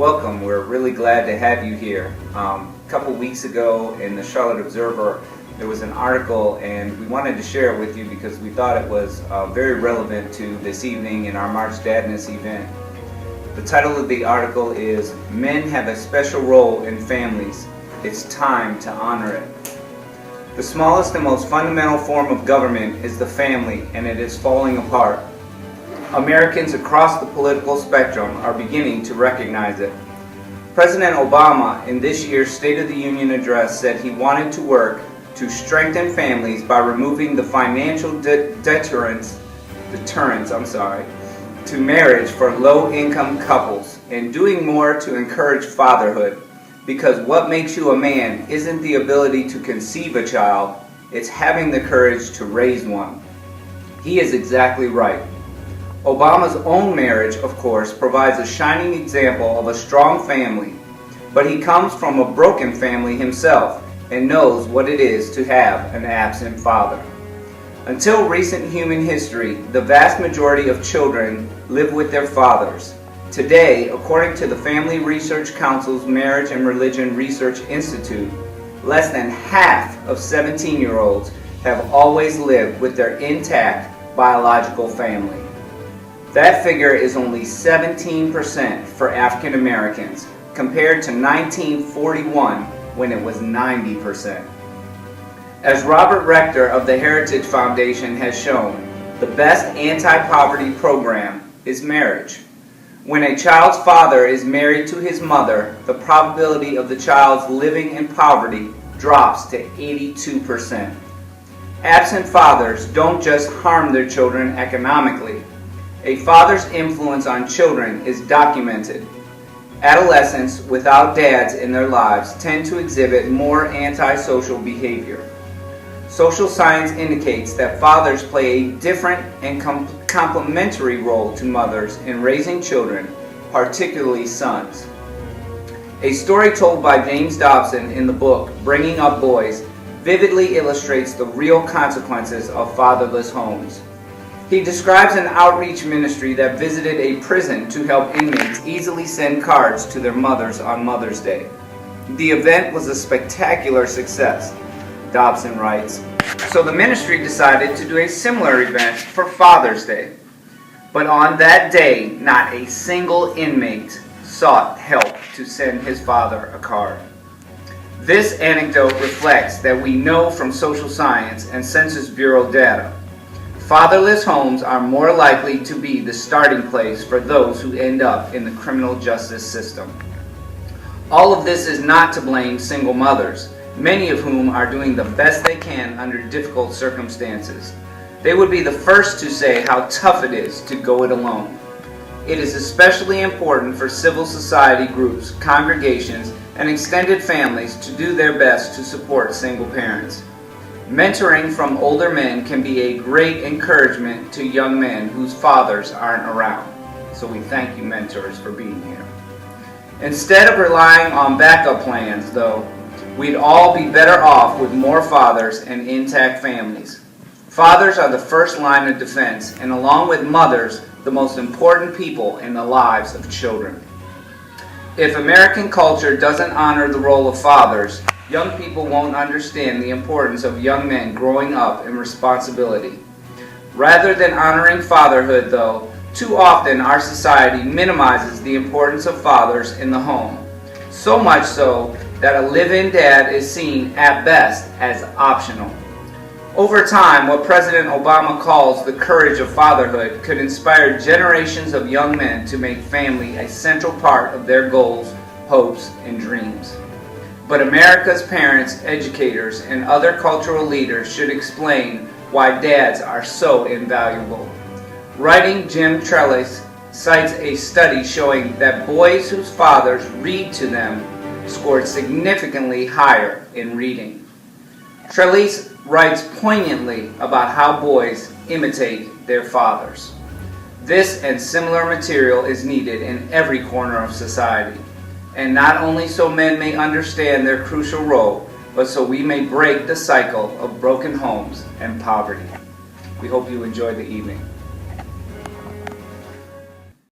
welcome. We're really glad to have you here. A couple weeks ago in the Charlotte Observer, there was an article, and we wanted to share it with you because we thought it was very relevant to this evening in our March DADness event. The title of the article is "Men Have a Special Role in Families. It's Time to Honor It." The smallest and most fundamental form of government is the family, and it is falling apart. Americans across the political spectrum are beginning to recognize it. President Obama, in this year's State of the Union address, said he wanted to work to strengthen families by removing the financial deterrence to marriage for low-income couples and doing more to encourage fatherhood, because what makes you a man isn't the ability to conceive a child, it's having the courage to raise one. He is exactly right. Obama's own marriage, of course, provides a shining example of a strong family, but he comes from a broken family himself and knows what it is to have an absent father. Until recent human history, the vast majority of children live with their fathers. Today, according to the Family Research Council's Marriage and Religion Research Institute, less than half of 17-year-olds have always lived with their intact biological family. That figure is only 17% for African Americans, compared to 1941 when it was 90%. As Robert Rector of the Heritage Foundation has shown, the best anti-poverty program is marriage. When a child's father is married to his mother, the probability of the child's living in poverty drops to 82%. Absent fathers don't just harm their children economically. A father's influence on children is documented. Adolescents without dads in their lives tend to exhibit more antisocial behavior. Social science indicates that fathers play a different and complementary role to mothers in raising children, particularly sons. A story told by James Dobson in the book Bringing Up Boys vividly illustrates the real consequences of fatherless homes. He describes an outreach ministry that visited a prison to help inmates easily send cards to their mothers on Mother's Day. The event was a spectacular success, Dobson writes, so the ministry decided to do a similar event for Father's Day. But on that day, not a single inmate sought help to send his father a card. This anecdote reflects that we know from social science and Census Bureau data, fatherless homes are more likely to be the starting place for those who end up in the criminal justice system. All of this is not to blame single mothers, many of whom are doing the best they can under difficult circumstances. They would be the first to say how tough it is to go it alone. It is especially important for civil society groups, congregations, and extended families to do their best to support single parents. Mentoring from older men can be a great encouragement to young men whose fathers aren't around. So we thank you, mentors, for being here. Instead of relying on backup plans, though, we'd all be better off with more fathers and intact families. Fathers are the first line of defense, and along with mothers, the most important people in the lives of children. If American culture doesn't honor the role of fathers, young people won't understand the importance of young men growing up in responsibility. Rather than honoring fatherhood, though, too often our society minimizes the importance of fathers in the home. So much so that a live-in dad is seen at best as optional. Over time, what President Obama calls the courage of fatherhood could inspire generations of young men to make family a central part of their goals, hopes, and dreams. But America's parents, educators, and other cultural leaders should explain why dads are so invaluable. Writing Jim Trellis cites a study showing that boys whose fathers read to them scored significantly higher in reading. Trellis writes poignantly about how boys imitate their fathers. This and similar material is needed in every corner of society. And not only so men may understand their crucial role, but so we may break the cycle of broken homes and poverty. We hope you enjoy the evening.